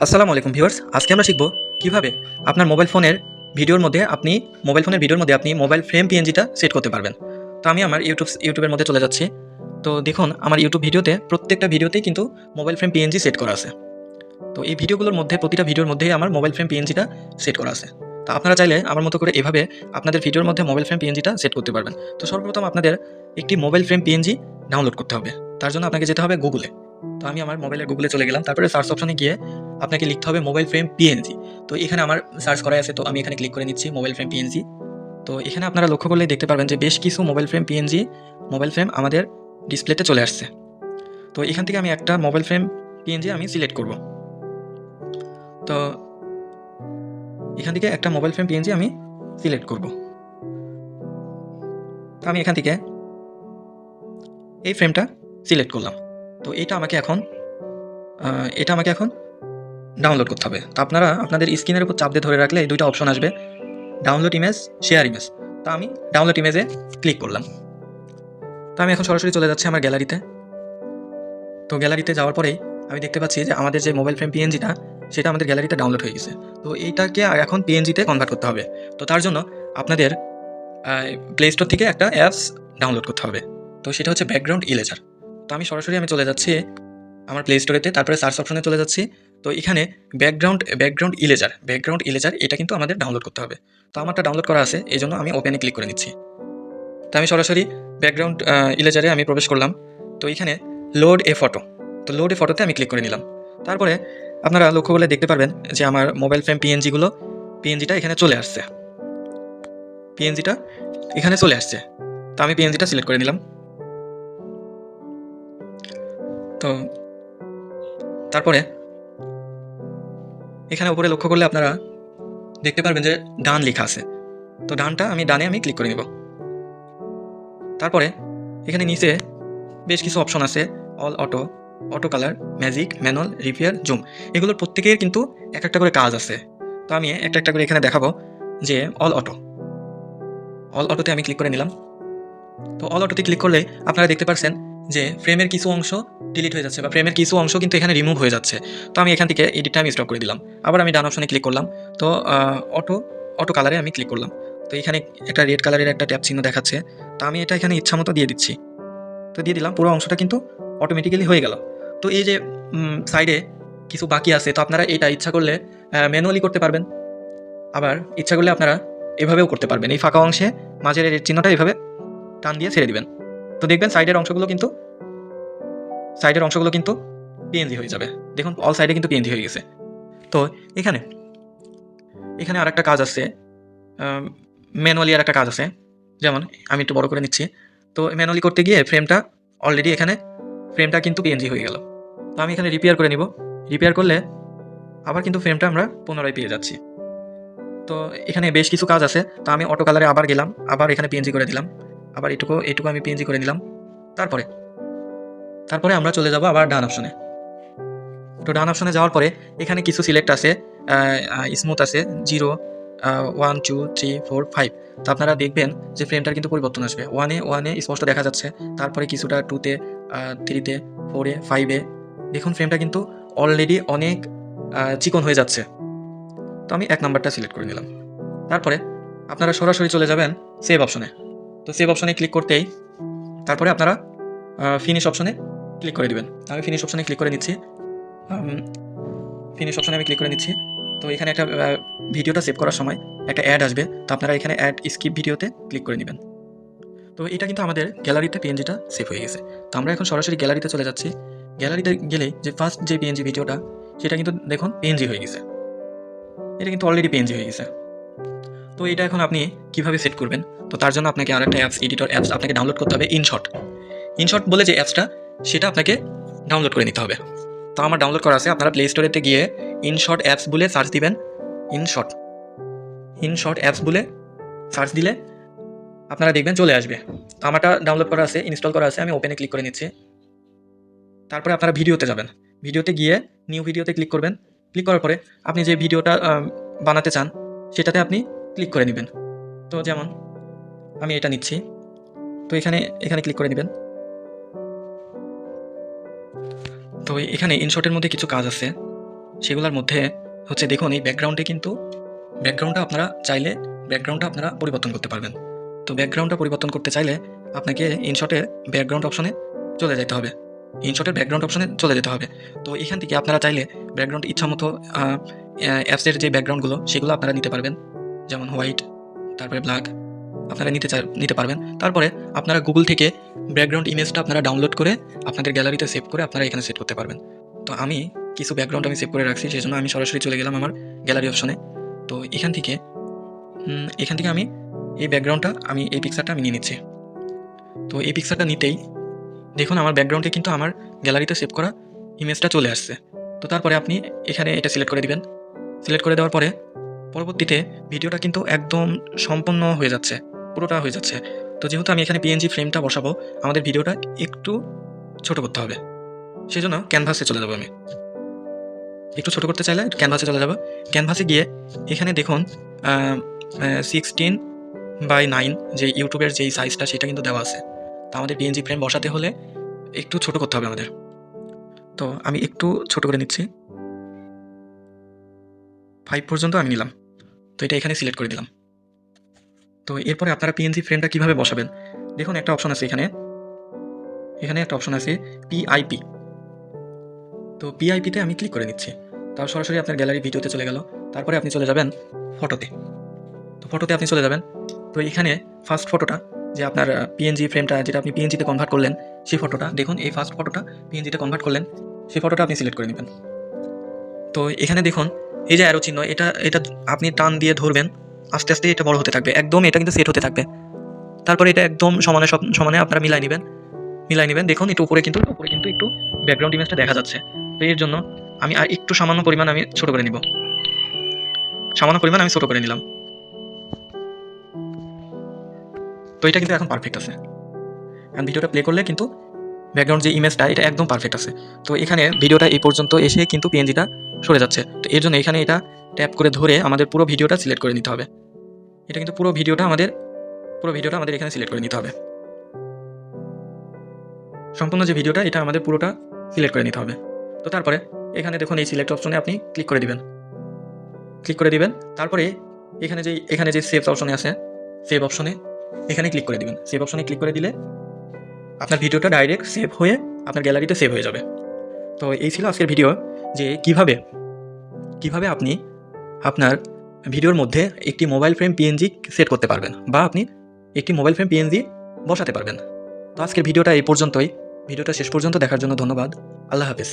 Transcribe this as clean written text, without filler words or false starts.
আসসালামু আলাইকুম ভিউয়ার্স, আজকে আমরা শিখব কিভাবে আপনার মোবাইল ফোনের ভিডিওর মধ্যে আপনি মোবাইল ফ্রেম পিএনজিটা সেট করতে পারবেন। তো আমি আমার ইউটিউবের মধ্যে চলে যাচ্ছি। তো দেখুন আমার ইউটিউব ভিডিওতে প্রত্যেকটা ভিডিওতেই কিন্তু মোবাইল ফ্রেম পিএনজি সেট করা আছে। তো এই ভিডিওগুলোর মধ্যে প্রতিটা ভিডিওর মধ্যেই আমার মোবাইল ফ্রেম পিএনজিটা সেট করা আছে। তো আপনারা চাইলে আমার মতো করে এভাবে আপনাদের ভিডিওর মধ্যে মোবাইল ফ্রেম পিএনজিটা সেট করতে পারবেন। তো সর্বপ্রথম আপনাদের একটি মোবাইল ফ্রেম পিএনজি ডাউনলোড করতে হবে। তার জন্য আপনাকে যেতে হবে গুগলে। তো আমি আমার মোবাইলের গুগলে চলে গেলাম। তারপরে সার্চ অপশনে গিয়ে আপনাকে লিখতে হবে মোবাইল ফ্রেম পিএনজি। তো এখানে আমার সার্চ করাই আছে, তো আমি এখানে ক্লিক করে নিচ্ছি মোবাইল ফ্রেম পিএনজি। তো এখানে আপনারা লক্ষ্য করলেই দেখতে পারবেন যে বেশ কিছু মোবাইল ফ্রেম আমাদের ডিসপ্লেতে চলে আসছে। তো এখান থেকে আমি একটা মোবাইল ফ্রেম পিএনজি আমি সিলেক্ট করব। তো এখান থেকে একটা মোবাইল ফ্রেম পিএনজি আমি সিলেক্ট করব। তো আমি এখান থেকে এই ফ্রেমটা সিলেক্ট করলাম। তো এটা আমাকে এখন ডাউনলোড করতে হবে। তো আপনারা আপনাদের স্ক্রিনের উপর চাপ দিয়ে ধরে রাখলে এই দুইটা অপশন আসবে, ডাউনলোড ইমেজ, শেয়ার ইমেজ। তো আমি ডাউনলোড ইমেজে ক্লিক করলাম। তো আমি এখন সরাসরি চলে যাচ্ছি আমার গ্যালারিতে। তো গ্যালারিতে যাওয়ার পরেই আমি দেখতে পাচ্ছি যে আমাদের যে মোবাইল ফ্রেম পিএনজিটা সেটা আমাদের গ্যালারিতে ডাউনলোড হয়ে গেছে। তো এইটাকে এখন পিএনজিতে কনভার্ট করতে হবে। তো তার জন্য আপনাদের প্লে স্টোর থেকে একটা অ্যাপস ডাউনলোড করতে হবে। তো সেটা হচ্ছে ব্যাকগ্রাউন্ড ইরেজার। তো আমি সরাসরি চলে যাচ্ছি আমার প্লে স্টোরেতে, তারপরে সার্চ অপশনে চলে যাচ্ছি। তো এখানে ব্যাকগ্রাউন্ড ইরেজার এটা কিন্তু আমাদের ডাউনলোড করতে হবে। তো আমারটা ডাউনলোড করা আছে, এই জন্য আমি ওপেনে ক্লিক করে নিচ্ছি। তো আমি সরাসরি ব্যাকগ্রাউন্ড ইরেজারে আমি প্রবেশ করলাম। তো এখানে লোড এ ফটো, তো লোড এ ফটোতে আমি ক্লিক করে নিলাম। তারপরে আপনারা লক্ষ্য করলে দেখতে পারবেন যে আমার মোবাইল ফ্রেম পিএনজিটা এখানে চলে আসছে। তো আমি পিএনজিটা সিলেক্ট করে নিলাম। তো তারপরে এখানে উপরে লক্ষ্য করলে আপনারা দেখতে পারবেন যে ডান লেখা আছে। তো ডানে আমি ক্লিক করে নিব। তারপরে এখানে নিচে বেশ কিছু অপশন আছে, all auto, auto colour, magic, manual, repair, zoom. এগুলোর প্রত্যেকের কিন্তু এক একটা করে কাজ আছে। তো আমি একটা একটা করে এখানে দেখাবো যে অল অটোতে আমি ক্লিক করে নিলাম। তো অল অটোতে ক্লিক করলে আপনারা দেখতে পাচ্ছেন যে ফ্রেমের কিছু অংশ ডিলিট হয়ে যাচ্ছে বা ফ্রেমের কিছু অংশ কিন্তু এখানে রিমুভ হয়ে যাচ্ছে। তো আমি এখান থেকে এডিটটা আমি স্টপ করে দিলাম। আবার আমি ডান অপশনে ক্লিক করলাম। তো অটো কালারে আমি ক্লিক করলাম। তো এখানে একটা রেড কালারের একটা ট্যাপ চিহ্ন দেখাচ্ছে। তো আমি এটা এখানে ইচ্ছা মতো দিয়ে দিচ্ছি। তো দিয়ে দিলাম, পুরো অংশটা কিন্তু অটোমেটিক্যালি হয়ে গেল। তো এই যে সাইডে কিছু বাকি আছে, তো আপনারা এটা ইচ্ছা করলে ম্যানুয়ালি করতে পারবেন, আবার ইচ্ছা করলে আপনারা এভাবেও করতে পারবেন। এই ফাঁকা অংশে মাঝের রেড চিহ্নটা এভাবে টান দিয়ে ছেড়ে দিবেন। তো দেখবেন সাইডের অংশগুলো কিন্তু পিএনজি হয়ে যাবে। দেখুন অল সাইডে কিন্তু পিএনজি হয়ে গেছে। তো এখানে আর একটা কাজ আছে, ম্যানুয়ালি আর একটা কাজ আছে। যেমন আমি একটু বড় করে নিচ্ছি। তো ম্যানুয়ালি করতে গিয়ে ফ্রেমটা কিন্তু পিএনজি হয়ে গেল। তো আমি এখানে রিপেয়ার করে নিব। রিপেয়ার করলে আবার কিন্তু ফ্রেমটা আমরা পুনরায় পেয়ে যাচ্ছি। তো এখানে বেশ কিছু কাজ আছে। তো আমি অটো কালারে আবার গেলাম, আবার এখানে পিএনজি করে দিলাম, আবার এটুকু আমি পিএনজি করে নিলাম। তারপরে আমরা চলে যাব আবার ডান অপশনে। তো ডান অপশনে যাওয়ার পরে এখানে কিছু সিলেক্ট আছে, স্মুথ আছে, 0, 1, 2, 3, 4, 5। তো আপনারা দেখবেন যে ফ্রেমটার কিন্তু পরিবর্তন আসবে। ওয়ানে স্পষ্ট দেখা যাচ্ছে, তারপরে কিছুটা 2তে, 3তে, 4এ, 5এ। দেখুন ফ্রেমটা কিন্তু অলরেডি অনেক চিকন হয়ে যাচ্ছে। তো আমি 1 নাম্বারটা সিলেক্ট করে নিলাম। তারপরে আপনারা সরাসরি চলে যাবেন সেভ অপশনে। তো সেভ অপশনে ক্লিক করতেই তারপরে আপনারা ফিনিশ অপশনে ক্লিক করে দিবেন। আমি ফিনিশ অপশনে ক্লিক করে নিচ্ছি। তো এখানে একটা ভিডিওটা সেভ করার সময় একটা অ্যাড আসবে। তো আপনারা এখানে অ্যাড স্কিপ ভিডিওতে ক্লিক করে নেবেন। তো এটা কিন্তু আমাদের গ্যালারিতে পিএনজিটা সেভ হয়ে গেছে। তো আমরা এখন সরাসরি গ্যালারিতে চলে যাচ্ছি। গ্যালারিতে গেলেই যে ফার্স্ট যে পিএনজি ভিডিওটা সেটা কিন্তু দেখুন পিএনজি হয়ে গেছে। এটা কিন্তু অলরেডি পিএনজি হয়ে গেছে। তো এটা এখন আপনি কিভাবে সেট করবেন? তো তার জন্য আপনাকে আরেকটা এডিটর অ্যাপস আপনাকে ডাউনলোড করতে হবে, ইনশট বলে যে অ্যাপসটা, সেটা আপনাকে ডাউনলোড করে নিতে হবে। তো আমার ডাউনলোড করা আছে। আপনারা প্লে স্টোরেতে গিয়ে ইনশট অ্যাপস বলে সার্চ দিবেন। ইনশট অ্যাপস বলে সার্চ দিলে আপনারা দেখবেন চলে আসবে। তো আমারটা ডাউনলোড করা আছে, ইনস্টল করা আছে। আমি ওপেনে ক্লিক করে নিচ্ছি। তারপরে আপনারা ভিডিওতে যাবেন। ভিডিওতে গিয়ে নিউ ভিডিওতে ক্লিক করবেন। ক্লিক করার পরে আপনি যে ভিডিওটা বানাতে চান সেটাতে আপনি ক্লিক করে নেবেন। তো যেমন আমি এটা নিচ্ছি। তো এখানে ক্লিক করে নেবেন। তো এখানে ইনশটের মধ্যে কিছু কাজ আছে। সেগুলোর মধ্যে হচ্ছে দেখুন এই ব্যাকগ্রাউন্ডটা আপনারা চাইলে ব্যাকগ্রাউন্ডটা পরিবর্তন করতে পারবেন। তো ব্যাকগ্রাউন্ডটা পরিবর্তন করতে চাইলে আপনাকে ইনশটের ব্যাকগ্রাউন্ড অপশনে চলে যেতে হবে। তো এখান থেকে আপনারা চাইলে ব্যাকগ্রাউন্ড ইচ্ছামতো অ্যাপসের যে ব্যাকগ্রাউন্ডগুলো সেগুলো আপনারা নিতে পারবেন, যেমন হোয়াইট, তারপরে ব্ল্যাক আপনারা নিতে পারবেন। তারপরে আপনারা গুগল থেকে ব্যাকগ্রাউন্ড ইমেজটা আপনারা ডাউনলোড করে আপনাদের গ্যালারিতে সেভ করে আপনারা এখানে সেট করতে পারবেন। তো আমি কিছু ব্যাকগ্রাউন্ড আমি সেভ করে রাখছি, সেই জন্য আমি সরাসরি চলে গেলাম আমার গ্যালারি অপশনে। তো এখান থেকে আমি এই ব্যাকগ্রাউন্ডটা এই পিকচারটা আমি নিয়ে নিচ্ছি। তো এই পিকচারটা নিতেই দেখুন আমার ব্যাকগ্রাউন্ডে কিন্তু আমার গ্যালারিতে সেভ করা ইমেজটা চলে আসছে। তো তারপরে আপনি এখানে এটা সিলেক্ট করে দিবেন। সিলেক্ট করে দেওয়ার পরে পরবর্তীতে ভিডিওটা কিন্তু একদম সম্পন্ন হয়ে যাচ্ছে, পুরোটা হয়ে যাচ্ছে। তো যেহেতু আমি এখানে পিএনজি ফ্রেমটা বসাবো, আমাদের ভিডিওটা একটু ছোট করতে হবে, সেই জন্য ক্যানভাসে চলে যাবো। আমি একটু ছোট করতে চাইলে ক্যানভাসে চলে যাবো। ক্যানভাসে গিয়ে এখানে দেখুন 16:9 যে ইউটিউবের যেই সাইজটা সেটা কিন্তু দেওয়া আছে। তো আমাদের পিএনজি ফ্রেম বসাতে হলে একটু ছোট করতে হবে আমাদের। তো আমি একটু ছোট করে নিচ্ছি, 5 পর্যন্ত আমি নিলাম। তো এটা এখানে সিলেক্ট করে দিলাম। তো এরপরে আপনারা পিএনজি ফ্রেমটা কীভাবে বসাবেন, দেখুন একটা অপশন আছে এখানে একটা অপশন আছে পিআইপি। তো পিআইপিতে আমি ক্লিক করে নিচ্ছি। তার সরাসরি আপনার গ্যালারি ভিডিওতে চলে গেল। তারপরে আপনি চলে যাবেন ফটোতে। তো ফটোতে আপনি চলে যাবেন। তো এখানে ফার্স্ট ফটোটা যে আপনার পিএনজি ফ্রেমটা যেটা আপনি পিএনজিতে কনভার্ট করলেন, সেই ফটোটা দেখুন, এই ফার্স্ট ফটোটা পিএনজিতে কনভার্ট করলেন, সেই ফটোটা আপনি সিলেক্ট করে নেবেন। তো এখানে দেখুন এই যে অ্যারো চিহ্ন, এটা আপনি টান দিয়ে ধরবেন, আস্তে আস্তে এটা বড় হতে থাকবে, একদম এটা কিন্তু সেট হতে থাকবে। তারপরে এটা একদম সমানে আপনারা মিলাই নেবেন। দেখুন একটু উপরে কিন্তু একটু ব্যাকগ্রাউন্ড ইমেজটা দেখা যাচ্ছে। তো এর জন্য আমি আর একটু সামান্য পরিমাণ আমি ছোট করে নিব, ছোট করে নিলাম। তো এটা কিন্তু এখন পারফেক্ট আছে। এখন ভিডিওটা প্লে করলে কিন্তু ব্যাকগ্রাউন্ড যে ইমেজটা এটা একদম পারফেক্ট আছে। তো এখানে ভিডিওটা এই পর্যন্ত এসে কিন্তু পিএনজিটা সরে যাচ্ছে। তো এর জন্য এখানে এটা ট্যাপ করে ধরে আমাদের পুরো ভিডিওটা সিলেক্ট করে নিতে হবে। এটা কিন্তু পুরো ভিডিওটা আমাদের এখানে সিলেক্ট করে নিতে হবে। সম্পূর্ণ যে ভিডিওটা এটা আমাদের পুরোটা সিলেক্ট করে নিতে হবে। তো তারপরে এখানে দেখুন এই সিলেক্ট অপশনে আপনি ক্লিক করে দিবেন। তারপরে এখানে যে সেভ অপশনে আছে, সেভ অপশনে এখানে ক্লিক করে দিবেন। সেভ অপশনে ক্লিক করে দিলে আপনার ভিডিওটা ডাইরেক্ট সেভ হয়ে আপনার গ্যালারিতে সেভ হয়ে যাবে। তো এই ছিল আজকের ভিডিও, যে কিভাবে আপনি আপনার ভিডিওর মধ্যে একটি মোবাইল ফ্রেম পিএনজি সেট করতে পারবেন, বা আপনি একটি মোবাইল ফ্রেম পিএনজি বসাতে পারবেন। তো আজকের ভিডিওটা এই পর্যন্তই। ভিডিওটা শেষ পর্যন্ত দেখার জন্য ধন্যবাদ। আল্লাহ হাফেজ।